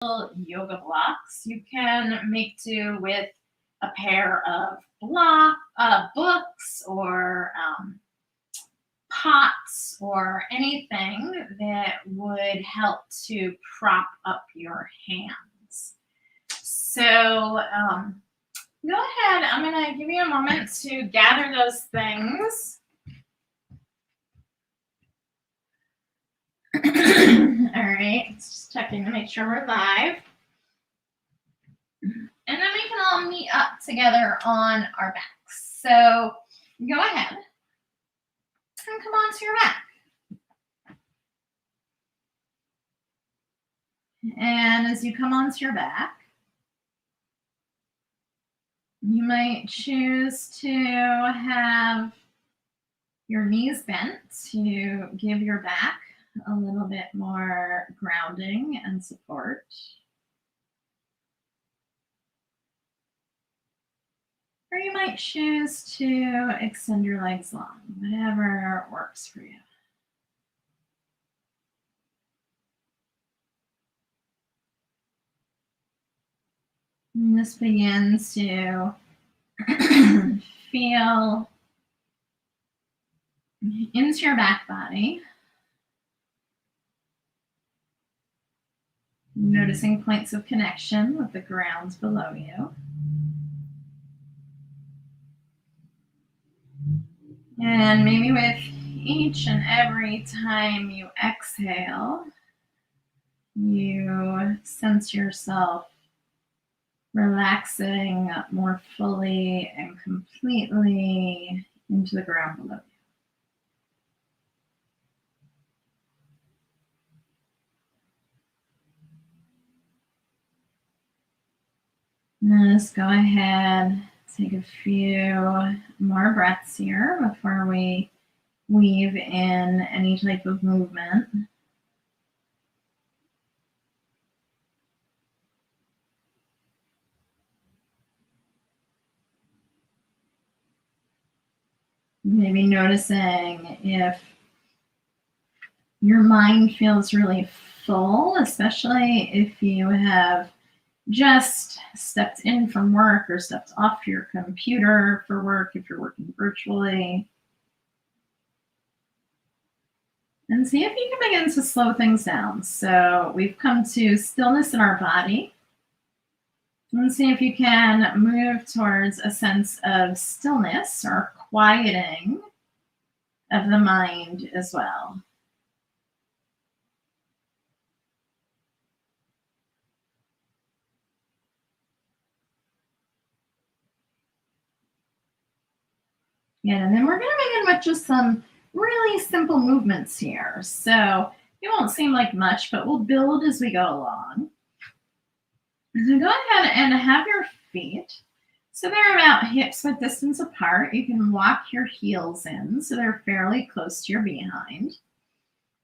yoga blocks. You can make do with a pair of books or pots or anything that would help to prop up your hands. So go ahead. I'm going to give you a moment to gather those things. All right, just checking to make sure we're live. And then we can all meet up together on our backs. So go ahead and come onto your back. And as you come onto your back, you might choose to have your knees bent to give your back a little bit more grounding and support. Or you might choose to extend your legs long, whatever works for you. And this begins to feel into your back body. Noticing points of connection with the ground below you. And maybe with each and every time you exhale, you sense yourself relaxing more fully and completely into the ground below you. Now just go ahead, take a few more breaths here before we weave in any type of movement. Maybe noticing if your mind feels really full, especially if you have just stepped in from work or stepped off your computer for work if you're working virtually. And see if you can begin to slow things down. So we've come to stillness in our body. And see if you can move towards a sense of stillness or quieting of the mind as well. Yeah, and then we're going to begin with just some really simple movements here. So it won't seem like much, but we'll build as we go along. So go ahead and have your feet. So they're about hips width distance apart. You can walk your heels in so they're fairly close to your behind.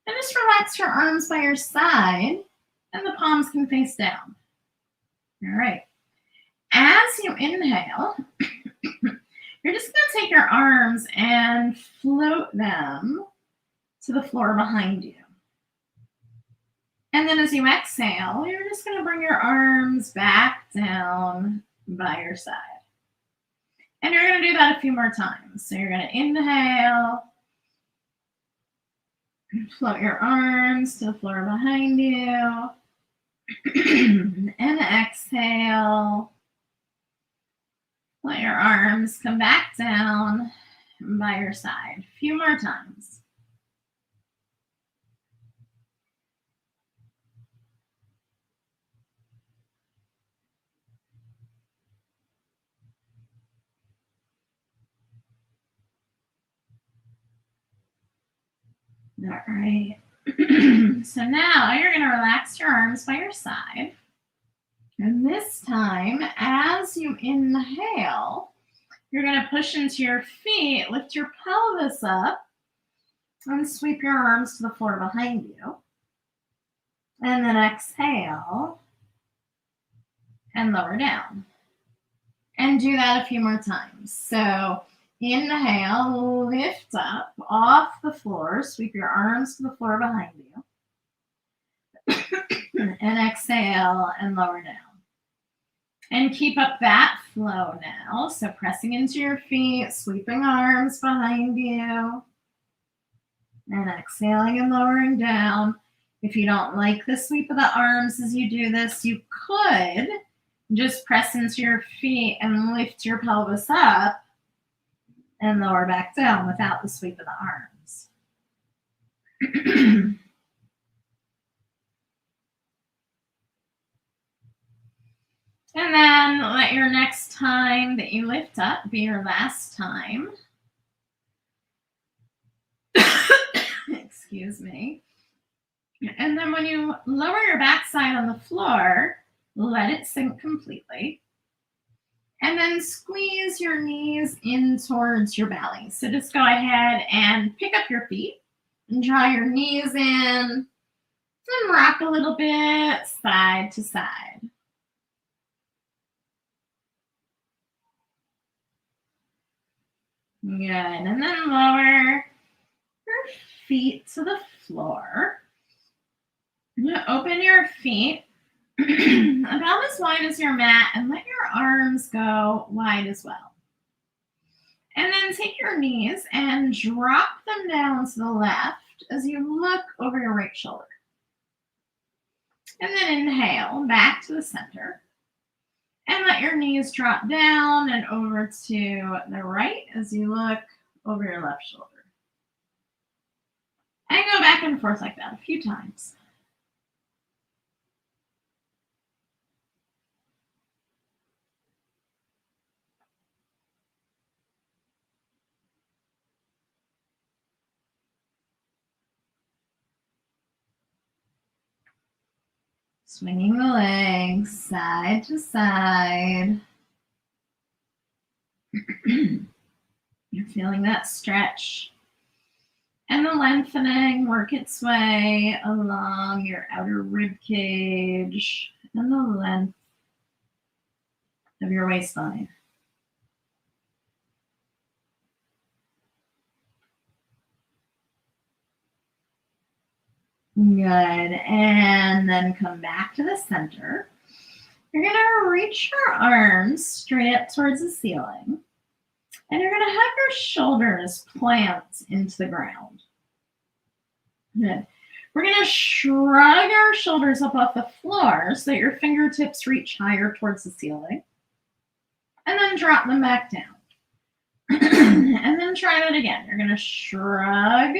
And just relax your arms by your side and the palms can face down. All right. As you inhale, you're just going to take your arms and float them to the floor behind you. And then as you exhale, you're just going to bring your arms back down by your side. And you're going to do that a few more times. So you're going to inhale, float your arms to the floor behind you, and exhale. Let your arms come back down by your side. A few more times. All right. So now you're going to relax your arms by your side. And this time, as you inhale, you're going to push into your feet, lift your pelvis up, and sweep your arms to the floor behind you. And then exhale and lower down. And do that a few more times. So inhale, lift up off the floor, sweep your arms to the floor behind you. And exhale and lower down. And keep up that flow now. So pressing into your feet, sweeping arms behind you. And exhaling and lowering down. If you don't like the sweep of the arms as you do this, you could just press into your feet and lift your pelvis up and lower back down without the sweep of the arms. And then let your next time that you lift up be your last time. Excuse me. And then when you lower your backside on the floor, let it sink completely. And then squeeze your knees in towards your belly. So just go ahead and pick up your feet and draw your knees in and rock a little bit side to side. Good. And then lower your feet to the floor. Open your feet about as wide as your mat and let your arms go wide as well. And then take your knees and drop them down to the left as you look over your right shoulder. And then inhale back to the center. And let your knees drop down and over to the right as you look over your left shoulder. And go back and forth like that a few times. Swinging the legs side to side. You're feeling that stretch and the lengthening work its way along your outer rib cage and the length of your waistline. Good. And then come back to the center. You're going to reach your arms straight up towards the ceiling. And you're going to have your shoulders plant into the ground. Good. We're going to shrug our shoulders up off the floor so that your fingertips reach higher towards the ceiling. And then drop them back down. And then try that again. You're going to shrug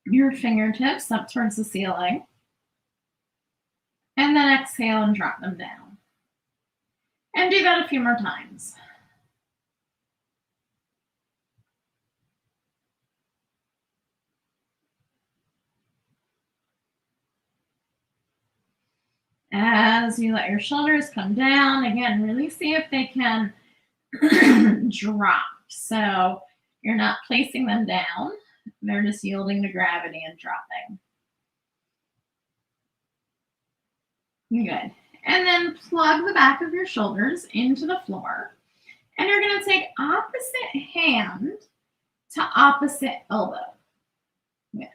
your fingertips up towards the ceiling. And then exhale and drop them down. And do that a few more times. As you let your shoulders come down, again, really see if they can drop. So you're not placing them down. They're just yielding to gravity and dropping. Good. And then plug the back of your shoulders into the floor. And you're going to take opposite hand to opposite elbow. Good.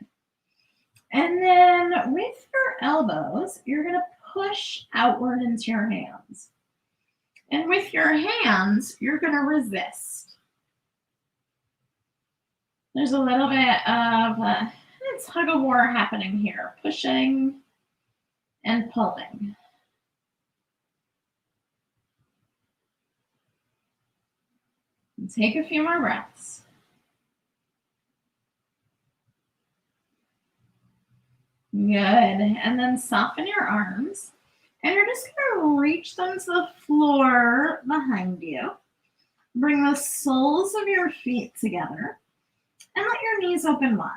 And then with your elbows, you're going to push outward into your hands. And with your hands, you're going to resist. There's a little bit of a tug of war happening here, pushing and pulling. And take a few more breaths. Good. And then soften your arms. And you're just going to reach them to the floor behind you. Bring the soles of your feet together. And let your knees open wide.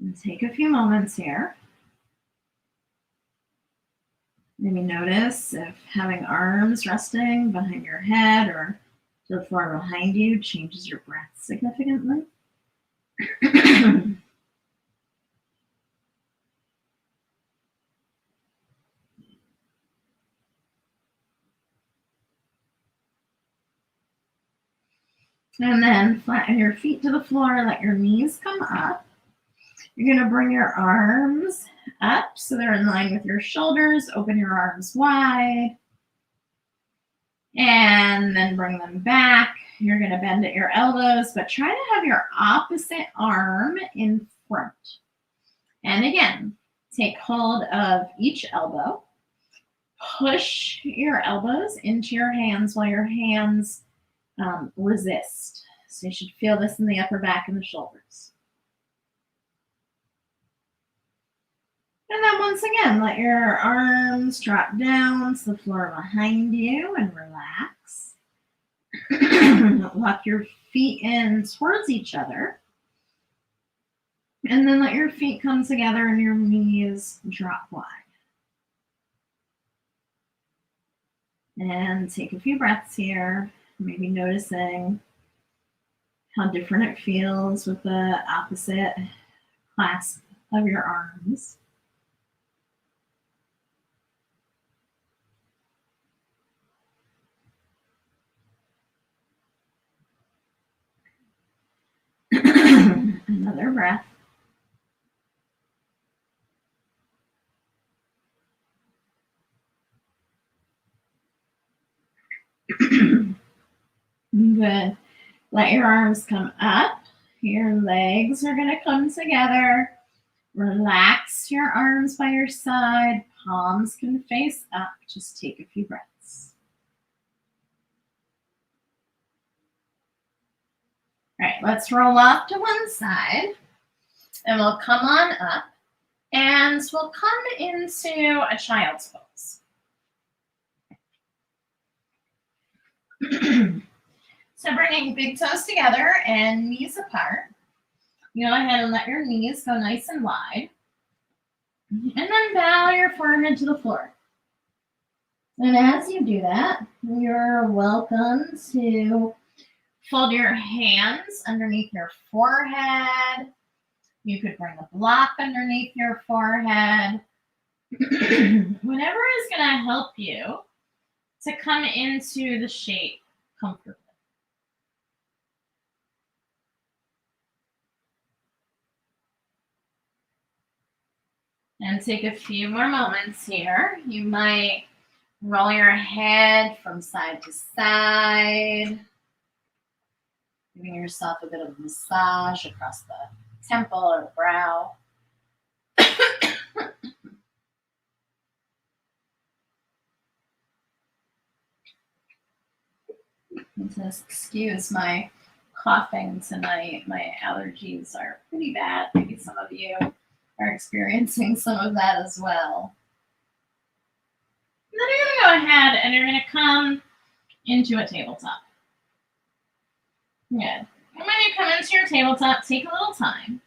And take a few moments here. Maybe notice if having arms resting behind your head or to the floor behind you changes your breath significantly. And then flatten your feet to the floor, let your knees come up. You're going to bring your arms up so they're in line with your shoulders. Open your arms wide. And then bring them back. You're going to bend at your elbows, but try to have your opposite arm in front. And again, take hold of each elbow. Push your elbows into your hands while your hands resist. So you should feel this in the upper back and the shoulders. And then once again, let your arms drop down to the floor behind you and relax. Lock your feet in towards each other. And then let your feet come together and your knees drop wide. And take a few breaths here, maybe noticing how different it feels with the opposite clasp of your arms. Another breath. Good. Let your arms come up. Your legs are going to come together. Relax your arms by your side. Palms can face up. Just take a few breaths. All right, let's roll off to one side. And we'll come on up. And we'll come into a child's pose. So bringing big toes together and knees apart. You go ahead and let your knees go nice and wide. And then bow your forehead to the floor. And as you do that, you're welcome to fold your hands underneath your forehead. You could bring a block underneath your forehead. Whatever is going to help you to come into the shape comfortably. And take a few more moments here. You might roll your head from side to side, giving yourself a bit of a massage across the temple or the brow. Just excuse my coughing tonight. My allergies are pretty bad. Maybe some of you are experiencing some of that as well. And then you're going to go ahead and you're going to come into a tabletop. Good. And when you come into your tabletop, take a little time.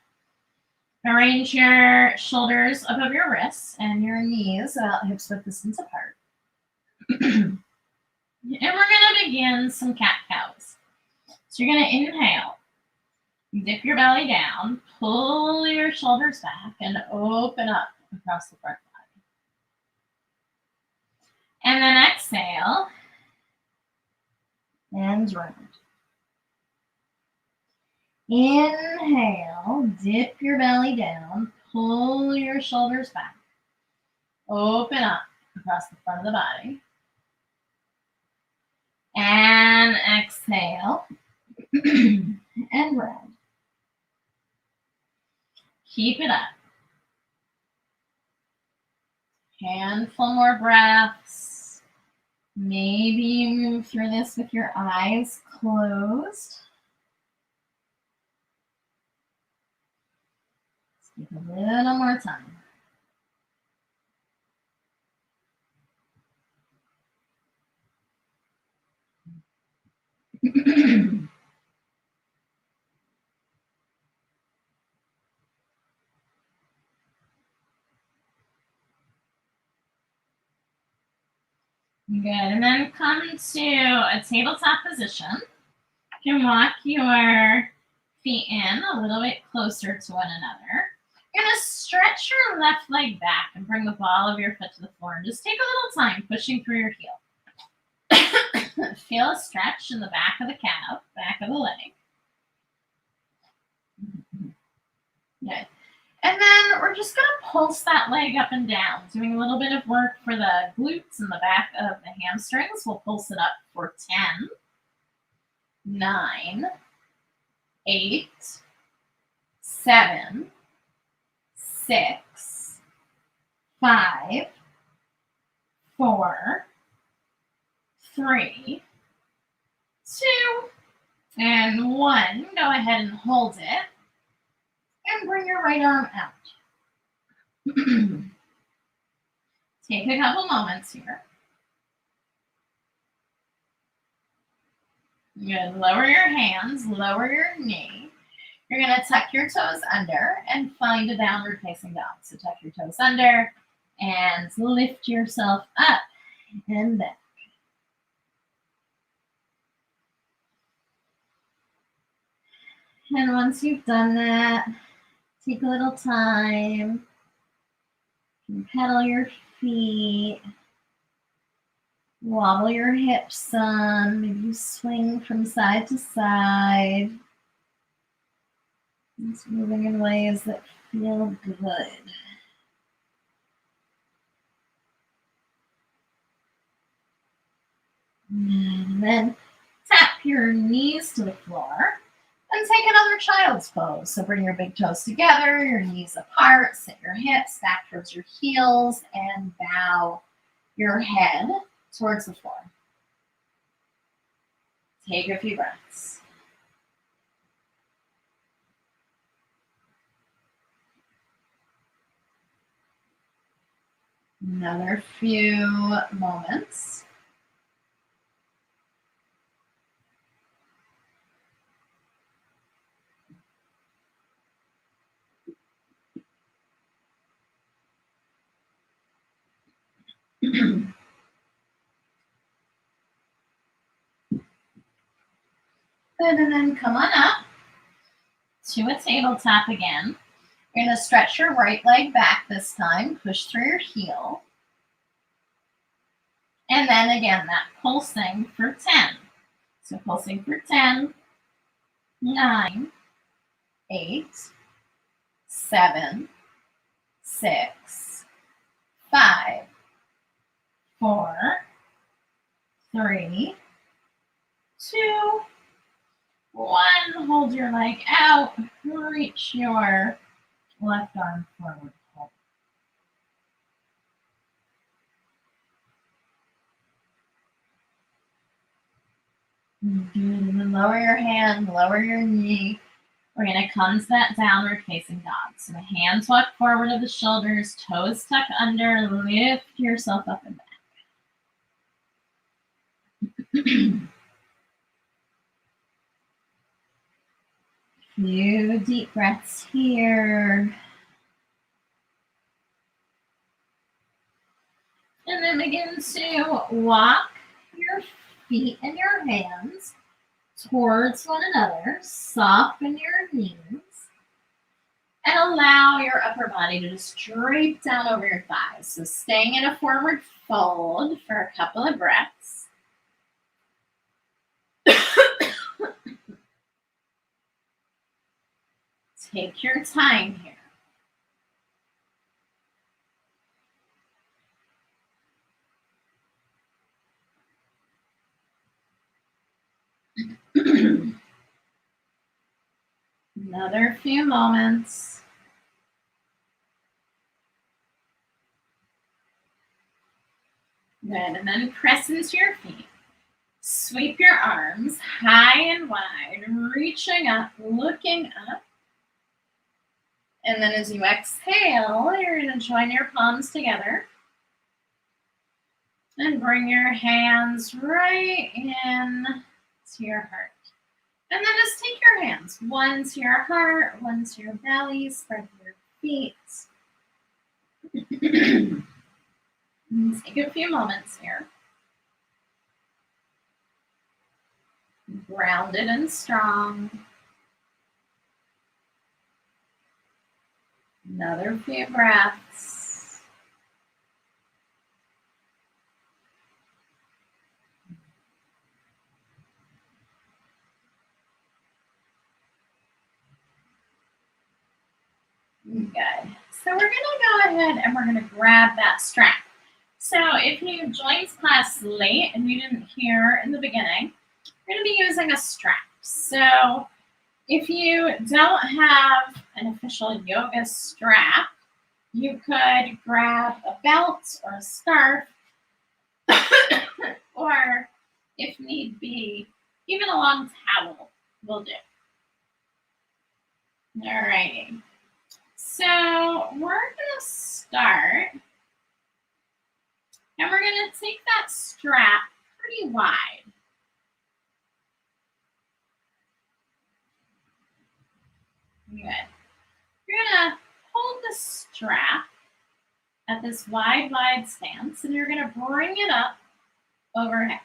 Arrange your shoulders above your wrists and your knees about hips width distance apart. And we're going to begin some cat-cows. So you're going to inhale. Dip your belly down, pull your shoulders back, and open up across the front body. And then exhale and round. Inhale, dip your belly down, pull your shoulders back, open up across the front of the body. And exhale and round. Keep it up. Handful more breaths. Maybe you move through this with your eyes closed. Let's take a little more time. Good, and then come to a tabletop position. You can walk your feet in a little bit closer to one another. You're going to stretch your left leg back and bring the ball of your foot to the floor. And just take a little time pushing through your heel. Feel a stretch in the back of the calf, back of the leg. Good. And then we're just going to pulse that leg up and down, doing a little bit of work for the glutes and the back of the hamstrings. We'll pulse it up for 10, 9, 8, 7, 6, 5, 4, 3, 2, and 1. Go ahead and hold it. And bring your right arm out. Take a couple moments here. Good. Lower your hands, lower your knee. You're going to tuck your toes under and find a downward facing dog. So tuck your toes under and lift yourself up and back. And once you've done that, take a little time. Pedal your feet. Wobble your hips some. Maybe you swing from side to side. Just moving in ways that feel good. And then tap your knees to the floor and take another child's pose. So bring your big toes together, your knees apart, sit your hips back towards your heels, and bow your head towards the floor. Take a few breaths. Another few moments. Good, and then come on up to a tabletop again. You're going to stretch your right leg back this time, push through your heel. And then again, that pulsing for 10. So pulsing for 10, 9, 8, 7, 6, 5, 4, 3, 2, 1. Hold your leg out. Reach your left arm forward. Good. And then lower your hand, lower your knee. We're going to come to that downward facing dog. So the hands walk forward of the shoulders, toes tuck under, lift yourself up and back. Few deep breaths here. And then begin to walk your feet and your hands towards one another. Soften your knees. And allow your upper body to just drape down over your thighs. So staying in a forward fold for a couple of breaths. Take your time here. Another few moments. Good, and then press into your feet. Sweep your arms high and wide, reaching up, looking up. And then as you exhale, you're going to join your palms together. And bring your hands right in to your heart. And then just take your hands, one to your heart, one to your belly, spread your feet. Take a few moments here. Grounded and strong. Another few breaths. Good. So we're going to go ahead and we're going to grab that strap. So if you joined class late and you didn't hear in the beginning, we're going to be using a strap. So if you don't have an official yoga strap, you could grab a belt or a scarf, or if need be, even a long towel will do. All righty. So we're going to start, and we're going to take that strap pretty wide. Good. You're going to hold the strap at this wide stance, and you're going to bring it up overhead.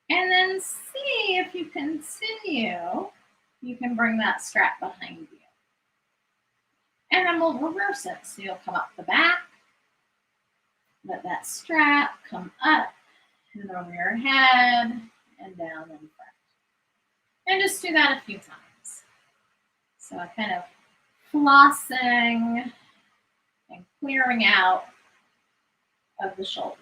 And then see if you continue, you can bring that strap behind you. And then we'll reverse it. So you'll come up the back, let that strap come up and over your head and down in front. And just do that a few times. So kind of flossing and clearing out of the shoulders.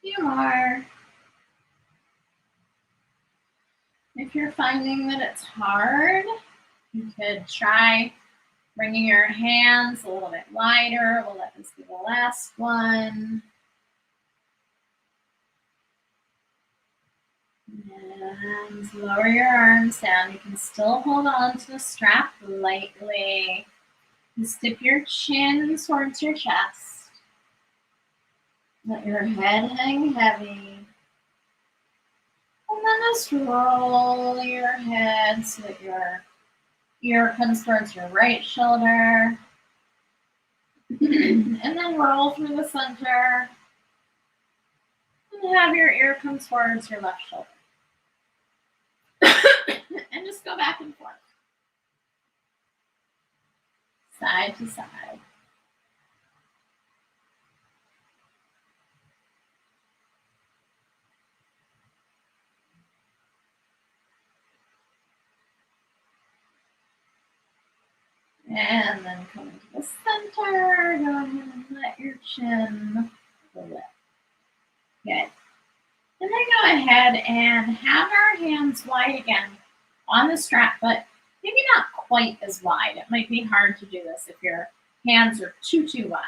Few more. If you're finding that it's hard, you could try bringing your hands a little bit wider. We'll let this be the last one. And lower your arms down. You can still hold on to the strap lightly. Just dip your chin towards your chest. Let your head hang heavy. And then just roll your head so that your ear comes towards your right shoulder. And then roll through the center. And have your ear come towards your left shoulder. And just go back and forth. Side to side. And then come into the center. Go ahead and let your chin lift. Good. And then go ahead and have our hands wide again on the strap, but maybe not quite as wide. It might be hard to do this if your hands are too wide.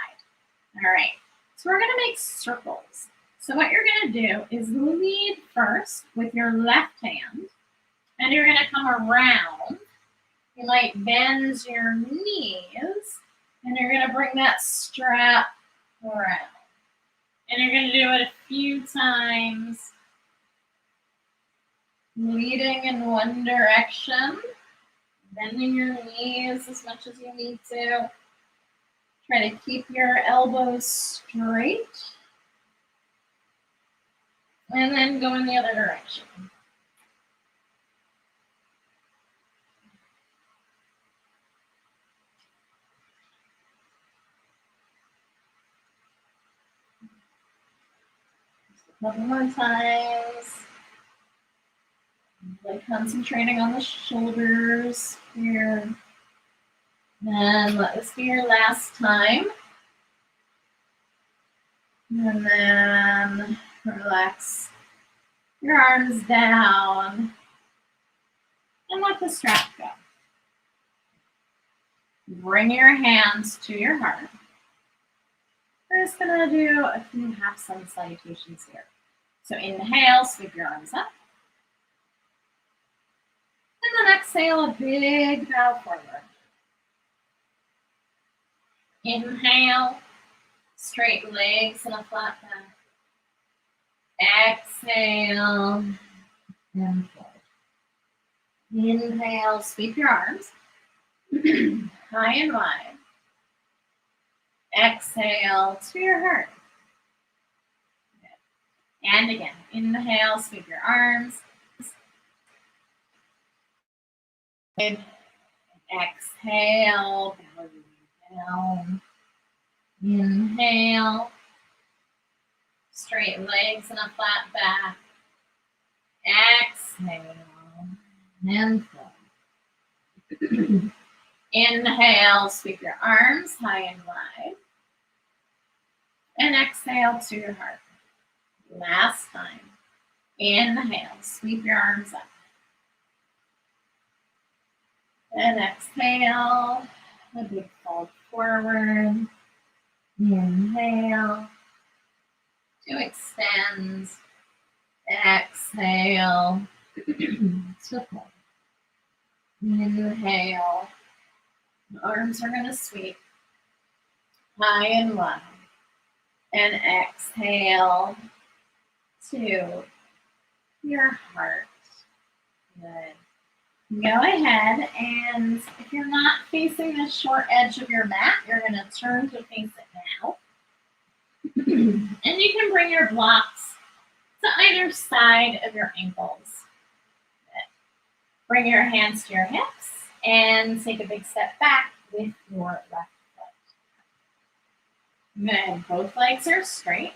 All right. So we're going to make circles. So what you're going to do is lead first with your left hand, and you're going to come around. You might bend your knees, and you're going to bring that strap around. And you're going to do it a few times, leading in one direction, bending your knees as much as you need to. Try to keep your elbows straight. And then go in the other direction. A couple more times. Like concentrating on the shoulders here. And let this be your last time. And then relax your arms down and let the strap go. Bring your hands to your heart. We're just going to do a few half sun salutations here. So inhale, sweep your arms up. And then exhale, a big bow forward. Inhale, straight legs and a flat back. Exhale, and forward. Inhale, sweep your arms high and wide. Exhale to your heart. And again, inhale, sweep your arms Exhale, belly down. Inhale, straight legs and a flat back. Exhale, and flow. Inhale, sweep your arms high and wide. And exhale to your heart. Last time. Inhale, sweep your arms up. And exhale, a big fold forward. Inhale to extend. Exhale to fold. Inhale. The arms are going to sweep high and wide. And exhale to your heart. Good. Go ahead, and if you're not facing the short edge of your mat, you're going to turn to face it now. And you can bring your blocks to either side of your ankles. Good. Bring your hands to your hips and take a big step back with your left foot. Good. Both legs are straight.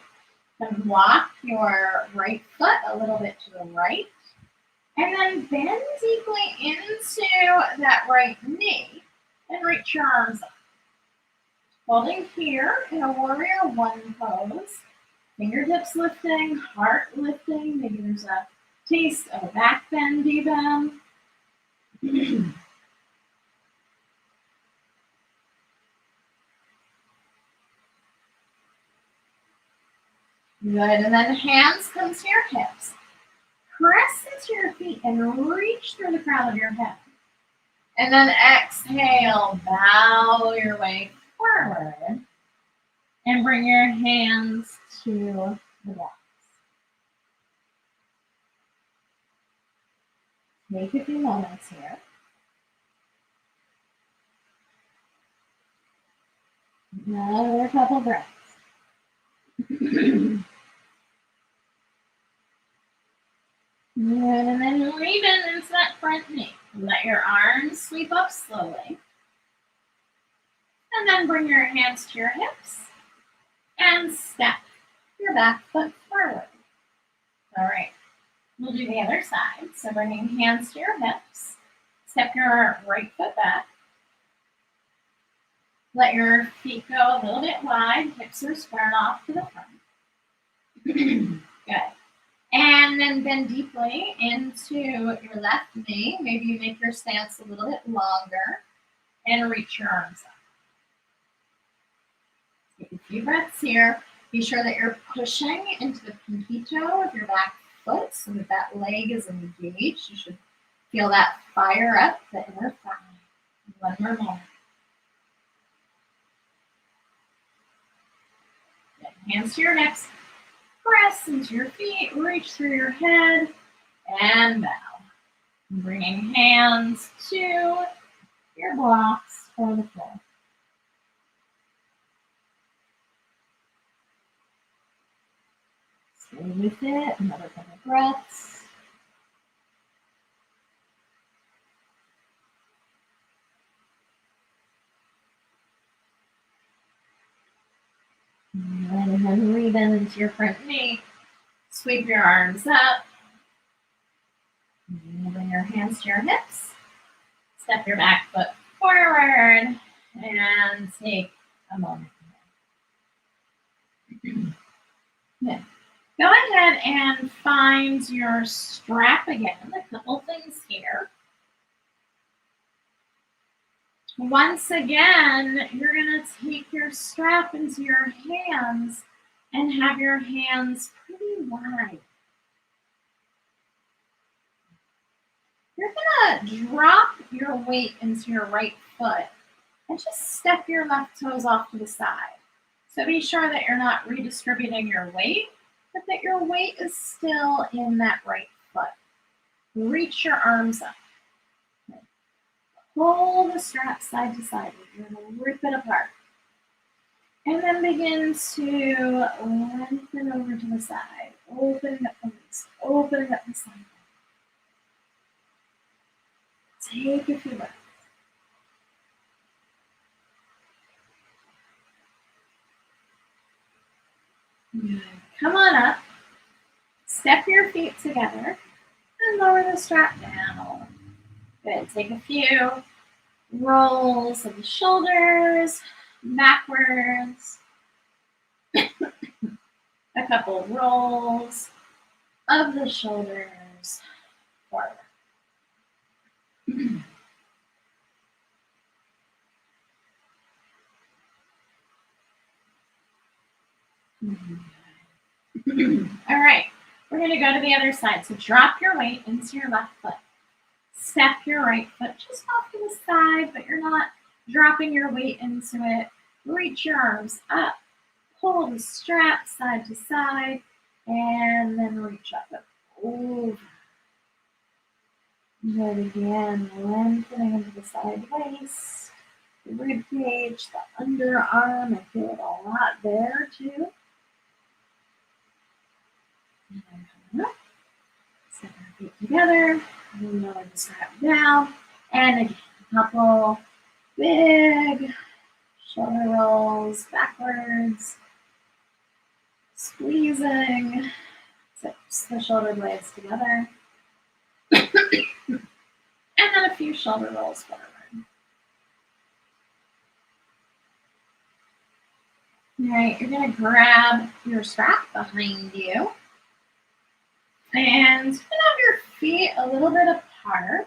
Then walk your right foot a little bit to the right. And then bend deeply into that right knee and reach your arms up. Holding here in a warrior one pose. Fingertips lifting, heart lifting. Maybe there's a taste of a back bend even. Good. And then hands come to your hips. Press into your feet and reach through the crown of your head. And then exhale, bow your way forward. And bring your hands to the blocks. Take a few moments here. Another couple breaths. Good, and then lean in into that front knee. Let your arms sweep up slowly. And then bring your hands to your hips and step your back foot forward. All right, we'll do the other side. So bringing hands to your hips, step your right foot back. Let your feet go a little bit wide, hips are squared off to the front. Good. And then bend deeply into your left knee. Maybe you make your stance a little bit longer and reach your arms up. Take a few breaths here. Be sure that you're pushing into the pinky toe of your back foot so that that leg is engaged. You should feel that fire up the inner thigh. One more moment. Good. Hands to your hips. Press into your feet, reach through your head, and bow. Bringing hands to your blocks for the floor. Stay with it, another couple breaths. And then rebend into your front knee. Sweep your arms up. And bring your hands to your hips. Step your back foot forward and take a moment. Good. Go ahead and find your strap again. A couple things here. Once again, you're going to take your strap into your hands and have your hands pretty wide. You're going to drop your weight into your right foot and just step your left toes off to the side. So be sure that you're not redistributing your weight, but that your weight is still in that right foot. Reach your arms up. Pull the strap side to side. You're going to rip it apart. And then begin to lengthen over to the side. Opening up the waist. Opening up the side. Take a few breaths. Good. Come on up. Step your feet together and lower the strap down. Good. Take a few rolls of the shoulders backwards. A couple rolls of the shoulders forward. All right, we're going to go to the other side. So drop your weight into your left foot. Step your right foot just off to the side, but you're not dropping your weight into it. Reach your arms up. Pull the strap side to side, and then reach up and over. Good again, lengthening into the side waist, the rib cage, the underarm. I feel it a lot there too. And then coming up, step our feet together, lower the strap down, and again, a couple big shoulder rolls backwards, squeezing, tips the shoulder blades together, and then a few shoulder rolls forward. All right, you're going to grab your strap behind you and have your feet a little bit apart.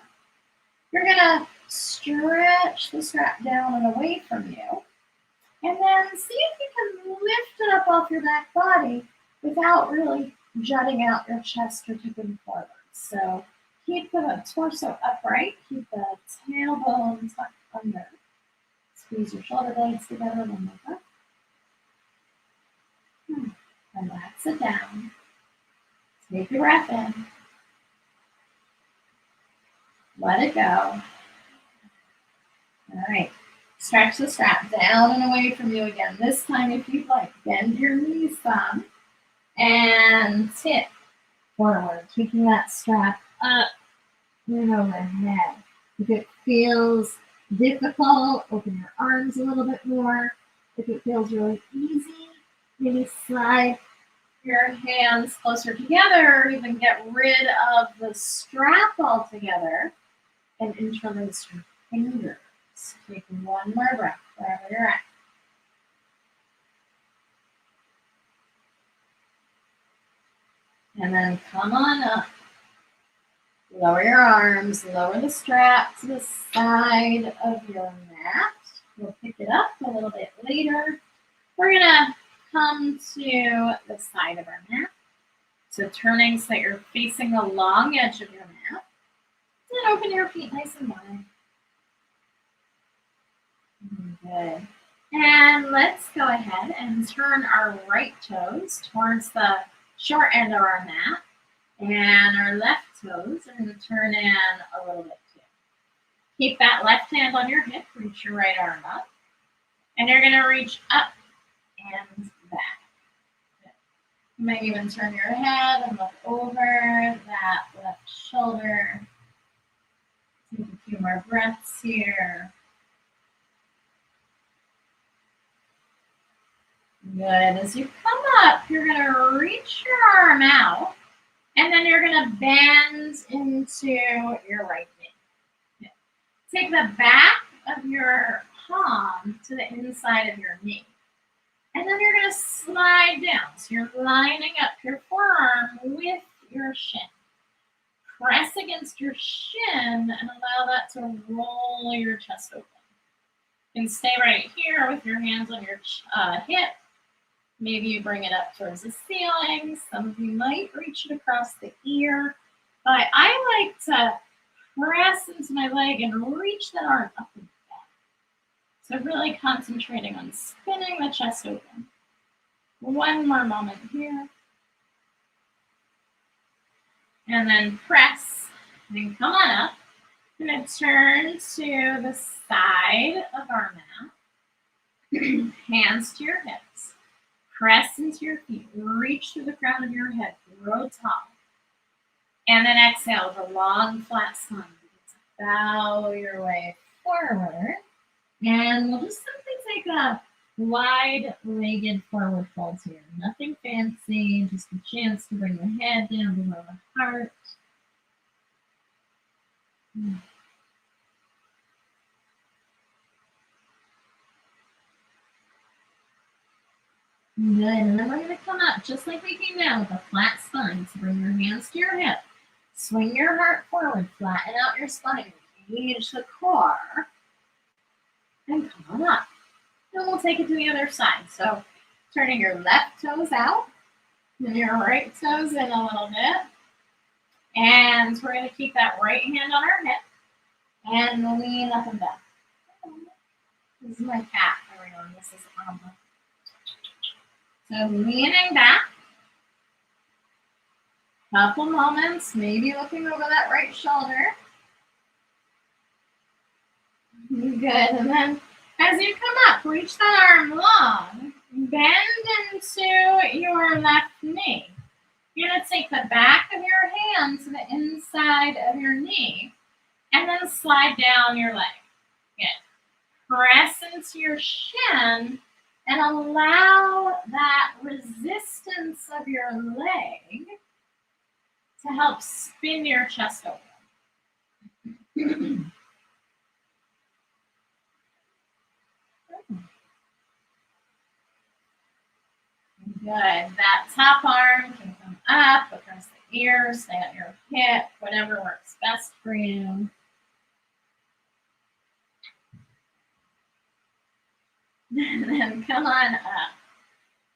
You're going to stretch the strap down and away from you, and then see if you can lift it up off your back body without really jutting out your chest or tipping forward. So keep the torso upright, keep the tailbone tucked under. Squeeze your shoulder blades together one more time. Relax it down. Take a breath in. Let it go. All right. Stretch the strap down and away from you again. This time, if you'd like, bend your knees some and tip forward, keeping that strap up and overhead. If it feels difficult, open your arms a little bit more. If it feels really easy, maybe slide your hands closer together or even get rid of the strap altogether and interlace your fingers. Take one more breath wherever you're at. And then come on up. Lower your arms, lower the strap to the side of your mat. We'll pick it up a little bit later. We're going to come to the side of our mat. So turning so that you're facing the long edge of your mat. And open your feet nice and wide. Good. And let's go ahead and turn our right toes towards the short end of our mat. And our left toes are going to turn in a little bit too. Keep that left hand on your hip. Reach your right arm up. And you're going to reach up and back. Good. You might even turn your head and look over that left shoulder. Take a few more breaths here. Good. As you come up, you're going to reach your arm out, and then you're going to bend into your right knee. Good. Take the back of your palm to the inside of your knee, and then you're going to slide down. So you're lining up your forearm with your shin. Press against your shin and allow that to roll your chest open. You can stay right here with your hands on your hip. Maybe you bring it up towards the ceiling. Some of you might reach it across the ear. But I like to press into my leg and reach that arm up and back. So really concentrating on spinning the chest open. One more moment here. And then press. And then come on up. I'm going to turn to the side of our mat. Hands to your hips. Press into your feet. Reach through the crown of your head. Grow tall. And then exhale with a long, flat spine. Bow your way forward. And we'll just simply take a wide-legged forward fold here. Nothing fancy, just a chance to bring the head down below the heart. Good, and then we're going to come up just like we came down with a flat spine. So bring your hands to your hip. Swing your heart forward, flatten out your spine, engage the core, and come on up. Then we'll take it to the other side. So turning your left toes out, and your right toes in a little bit. And we're going to keep that right hand on our hip and lean up and down. This is my cat, everyone. This is Amma. So leaning back. Couple moments, maybe looking over that right shoulder. Good, and then as you come up, reach that arm long, bend into your left knee. You're going to take the back of your hand to the inside of your knee, and then slide down your leg. Good. Press into your shin, and allow that resistance of your leg to help spin your chest open. Good. That top arm can come up across the ears, stay at your hip, whatever works best for you. And then come on up.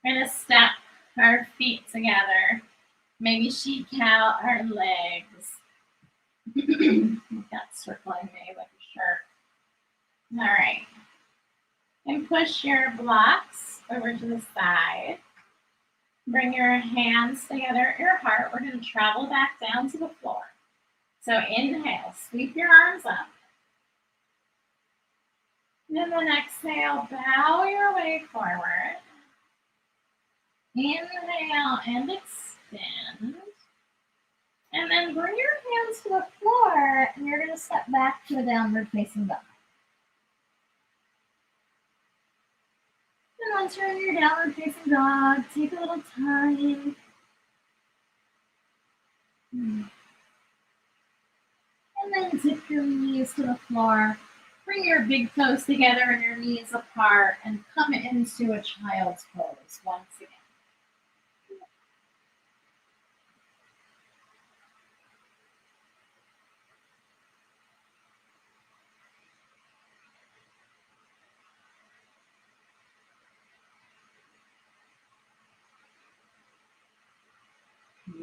We're going to step our feet together. Maybe shake out our legs. That's circling me like a shirt. All right. And push your blocks over to the side. Bring your hands together at your heart. We're going to travel back down to the floor. So inhale, sweep your arms up. And then exhale, bow your way forward. Inhale and extend. And then bring your hands to the floor, and you're going to step back to a downward facing dog. And once you're in your downward facing dog, take a little time. And then tip your knees to the floor. Bring your big toes together and your knees apart, and come into a child's pose once again.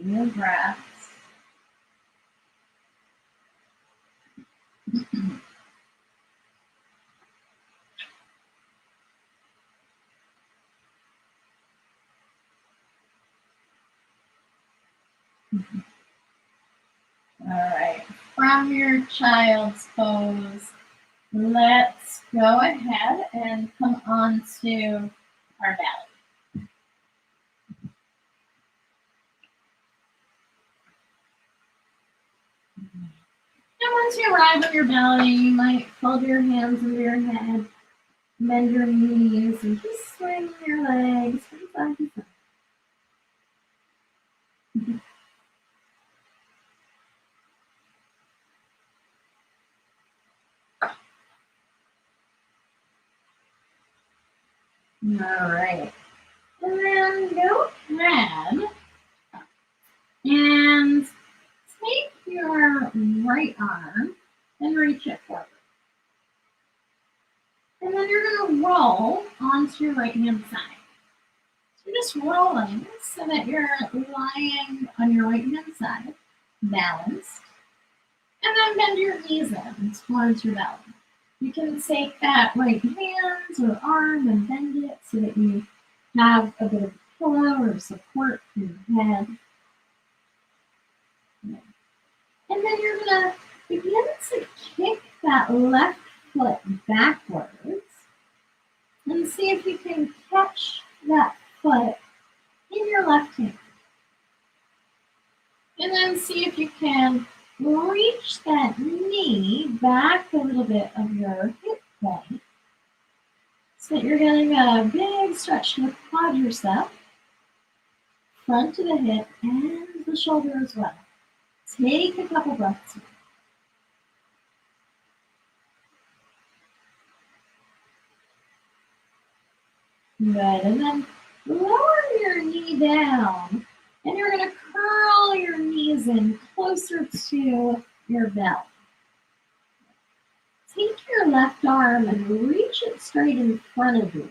New breaths. All right, from your child's pose, let's go ahead and come on to our belly. And once you arrive on your belly, you might fold your hands under your head, bend your knees, and just swing your legs from side to side. All right. And then go ahead and take your right arm and reach it forward. And then you're going to roll onto your right hand side. So you're just rolling so that you're lying on your right hand side, balanced. And then bend your knees in towards your belly. You can take that right hand or arm and bend it so that you have a bit of pillow or support for your head. And then you're going to begin to kick that left foot backwards and see if you can catch that foot in your left hand. And then see if you can reach that knee back a little bit of your hip point so that you're getting a big stretch to the quadricep, front to the hip, and the shoulder as well. Take a couple breaths here. Good, and then lower your knee down, and you're going to curl your knees in closer to your belly. Take your left arm and reach it straight in front of you,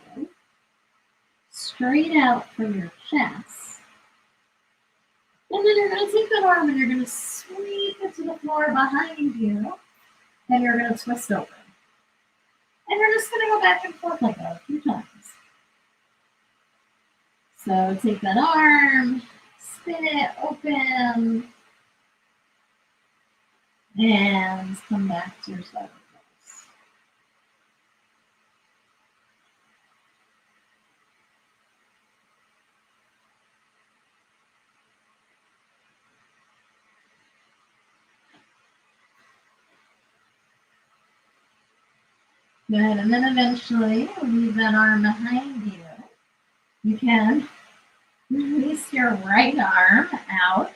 straight out from your chest. And then you're going to take that arm and you're going to sweep it to the floor behind you, and you're going to twist over. And you're just going to go back and forth like that a few times. So take that arm, spin it open, and come back to your side pose. Good, and then eventually leave that arm behind you. You can release your right arm out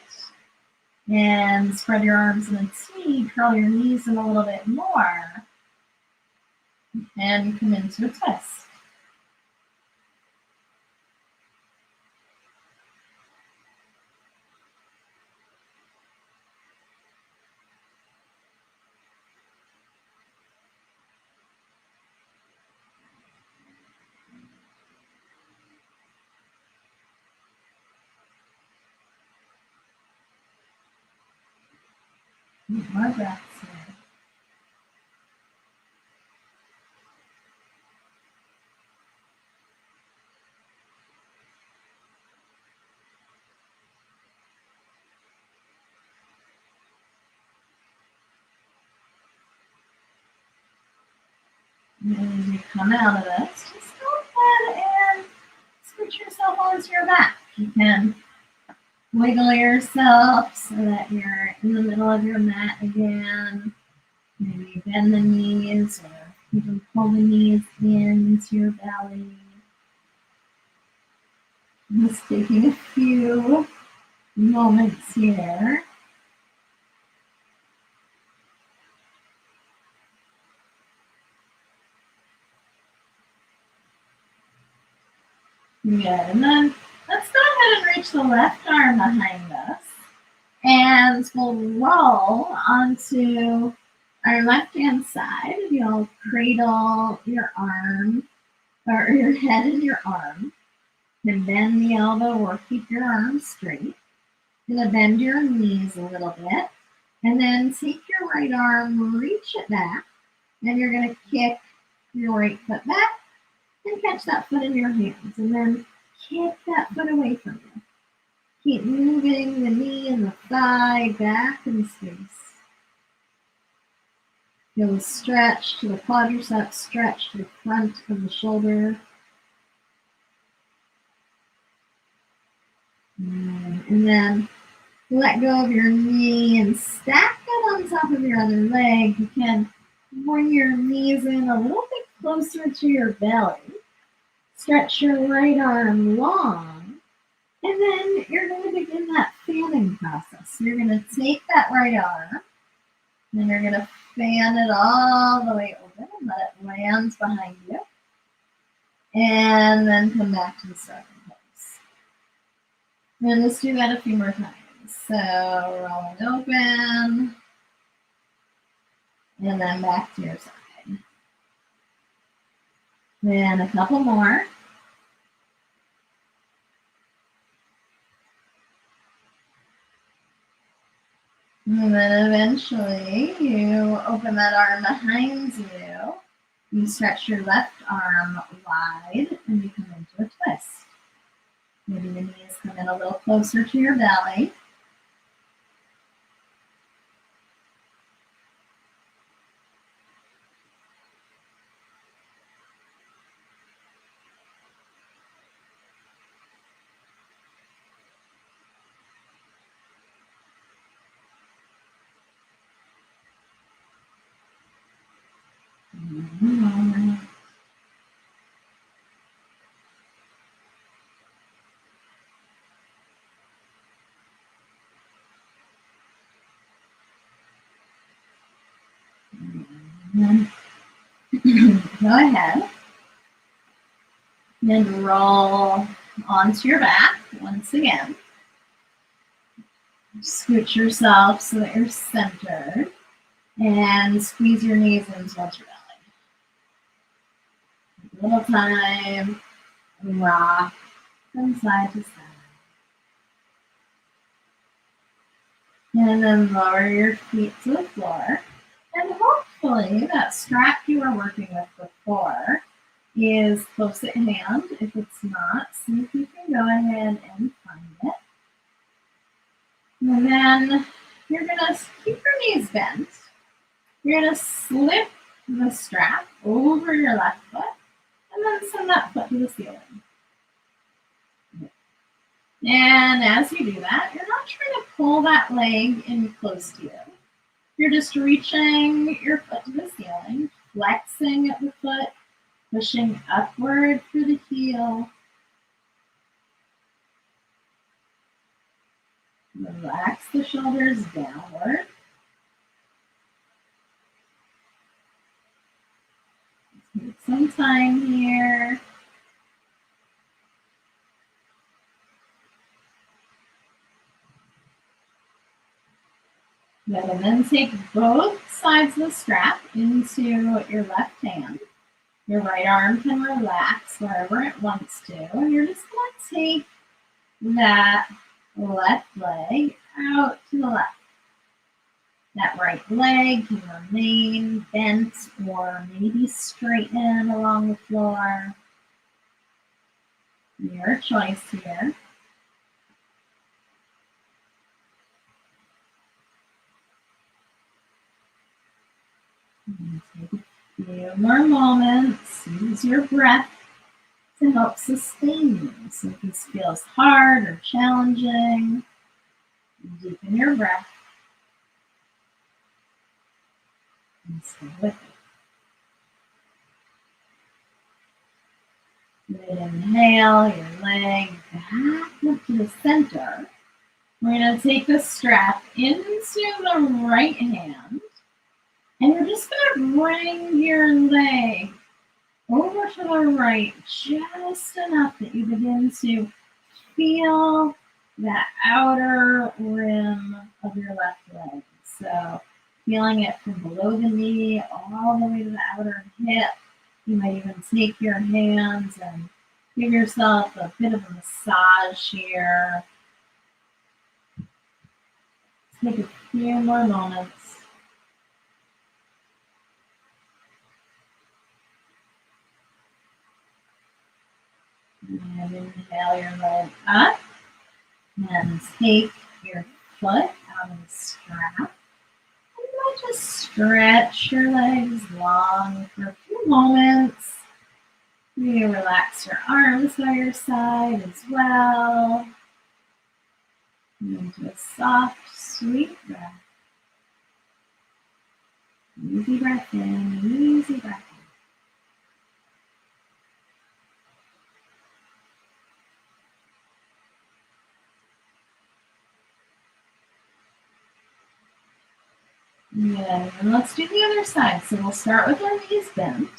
and spread your arms in a T, curl your knees in a little bit more, and come into a twist. More breaths here. And as you come out of this, just go ahead and switch yourself onto your back. You can wiggle yourself so that you're in the middle of your mat again. Maybe bend the knees or even pull the knees into your belly. Just taking a few moments here. Good, and then let's go ahead and reach the left arm behind us. And we'll roll onto our left-hand side. You'll cradle your arm, or your head in your arm. Then bend the elbow or keep your arm straight. You're going to bend your knees a little bit. And then take your right arm, reach it back. And you're going to kick your right foot back and catch that foot in your hands. And then kick that foot away from you. Keep moving the knee and the thigh back in space. You'll stretch to the quadriceps, stretch to the front of the shoulder. And then let go of your knee and stack it on top of your other leg. You can bring your knees in a little bit closer to your belly. Stretch your right arm long. And then you're going to begin that fanning process. So you're going to take that right arm, and you're going to fan it all the way open and let it land behind you. And then come back to the starting pose. And let's do that a few more times. So rolling open, and then back to your side. Then a couple more. And then eventually you open that arm behind you. You stretch your left arm wide and you come into a twist. Maybe the knees come in a little closer to your belly. And go ahead and roll onto your back once again. Scoot yourself so that you're centered and squeeze your knees in towards your belly. A little time, rock from side to side. And then lower your feet to the floor. And hopefully that strap you were working with before is close at hand. If it's not, see if you can go ahead and find it. And then you're going to keep your knees bent. You're going to slip the strap over your left foot and then send that foot to the ceiling. And as you do that, you're not trying to pull that leg in close to you. You're just reaching your foot to the ceiling, flexing at the foot, pushing upward through the heel. Relax the shoulders downward. Take some time here. And then take both sides of the strap into your left hand. Your right arm can relax wherever it wants to. And you're just going to take that left leg out to the left. That right leg can remain bent or maybe straighten along the floor. Your choice here. And take a few more moments. Use your breath to help sustain you. So if this feels hard or challenging, deepen your breath and stay with it. Good inhale, your leg back up to the center. We're going to take the strap into the right hand, and you're just going to bring your leg over to the right just enough that you begin to feel that outer rim of your left leg. So feeling it from below the knee all the way to the outer hip. You might even take your hands and give yourself a bit of a massage here. Take a few more moments. And inhale your leg up. And take your foot out of the strap. And you might just stretch your legs long for a few moments. Maybe relax your arms by your side as well. Into a soft, sweet breath. Easy breath in, easy breath out. Yeah, and let's do the other side. So we'll start with our knees bent.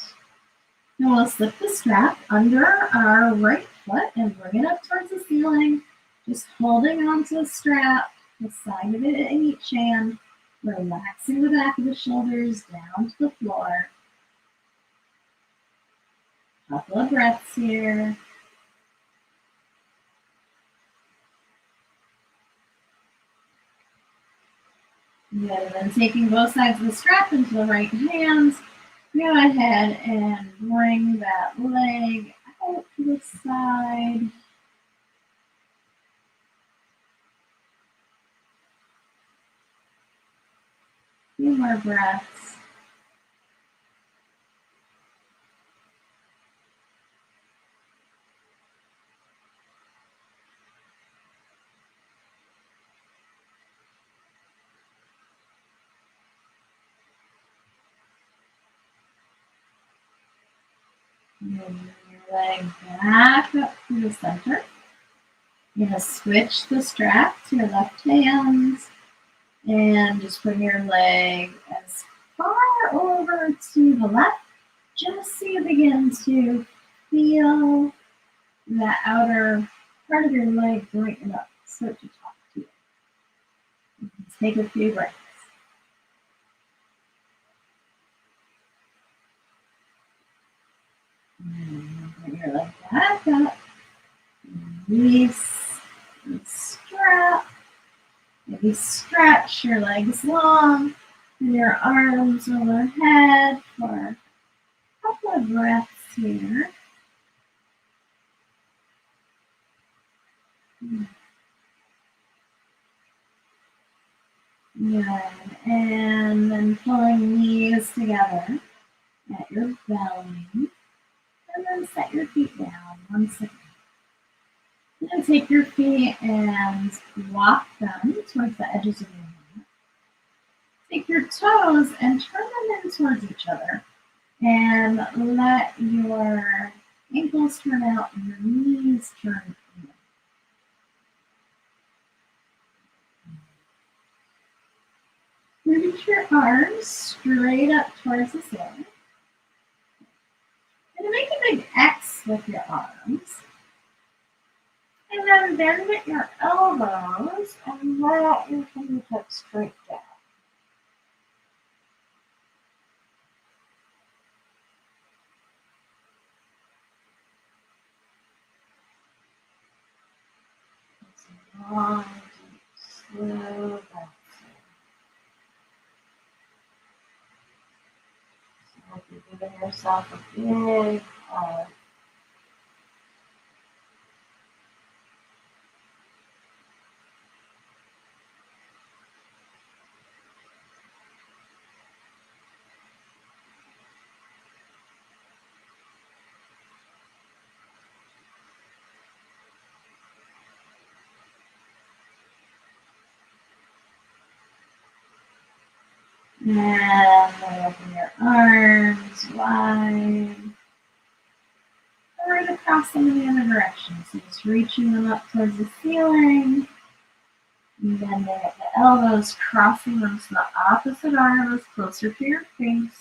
And we'll slip the strap under our right foot and bring it up towards the ceiling. Just holding onto the strap, the side of it in each hand, relaxing the back of the shoulders down to the floor. Couple of breaths here. Good, and then taking both sides of the strap into the right hands, go ahead and bring that leg out to the side. A few more breaths. And your leg back up to the center. You're going to switch the strap to your left hand and just bring your leg as far over or to the left, just so you begin to feel that outer part of your leg brighten up, start to talk to you. Take a few breaths. Bring your leg back up. Release and strap. Maybe stretch your legs long and your arms overhead for a couple of breaths here. Good. And then pulling knees together at your belly. And then set your feet down once again. And then take your feet and walk them towards the edges of your mat. Take your toes and turn them in towards each other. And let your ankles turn out and your knees turn in. Reach your arms straight up towards the ceiling. And make a big X with your arms. And then bend at your elbows and let your fingertips straight down. Long, deep, slow breaths. So like you're giving yourself a big hug. And open your arms wide. Right across them in the other direction. So just reaching them up towards the ceiling. And then at the elbows, crossing them so the opposite arm is closer to your face.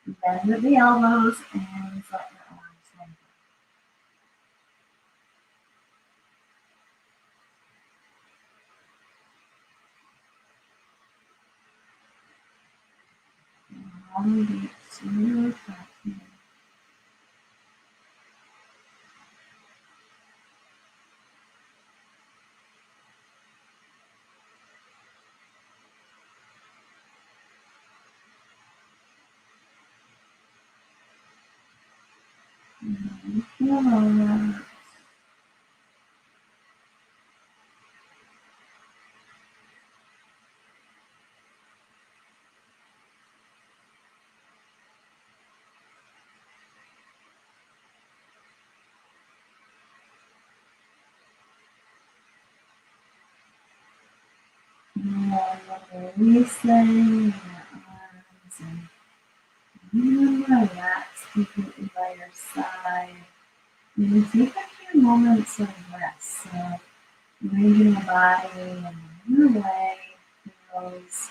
Bend at the elbows and let your arms hang down. Long, deep, smooth breath. And releasing your arms and relax completely by your side. And take a few moments of rest. So arranging the body in your way feels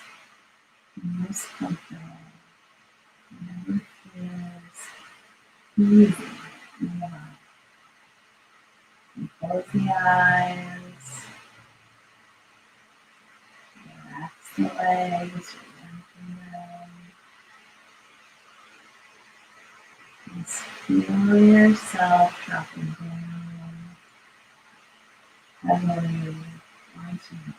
most comfortable. Whatever feels easy in your body. And close the eyes. Relax the legs. Just feel yourself dropping down heavily onto you.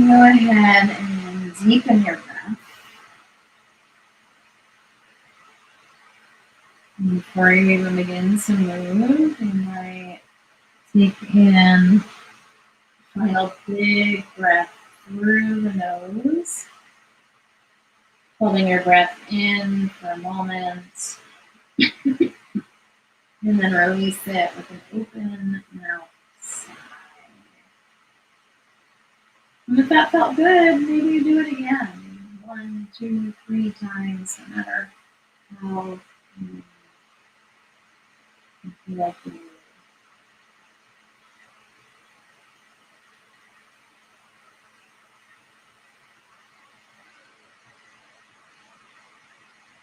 Go ahead and deepen your breath. And before you even begin to move, you might take in a final big breath through the nose, holding your breath in for a moment, and then release it with an open mouth sigh. And if that felt good, maybe you do it again. 1, 2, 3 times, no matter how you feel like to do it.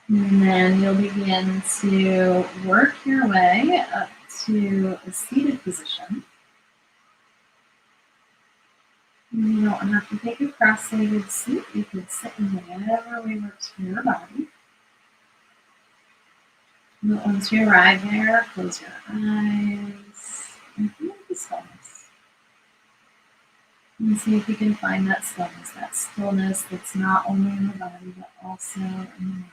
And then you'll begin to work your way up to a seated position. You don't have to take a cross-legged seat. You can sit in whatever way works for your body. But once you arrive there, close your eyes and feel the stillness. And see if you can find that stillness that's not only in the body, but also in the mind.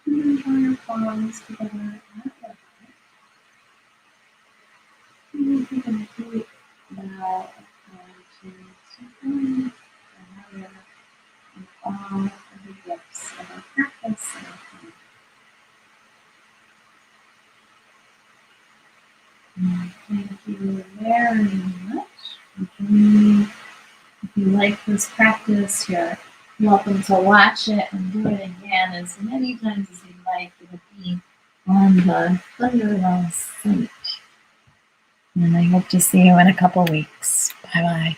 And then draw your palms together at the heart. And then take a deep bow of gratitude to God, our Mother, and all of the gifts of our practice and our time. Thank you very much for joining me. If you like this practice, you're welcome to watch it and do it again as many times as you'd like. It'll be on the Thunderwell site. And I hope to see you in a couple weeks. Bye-bye.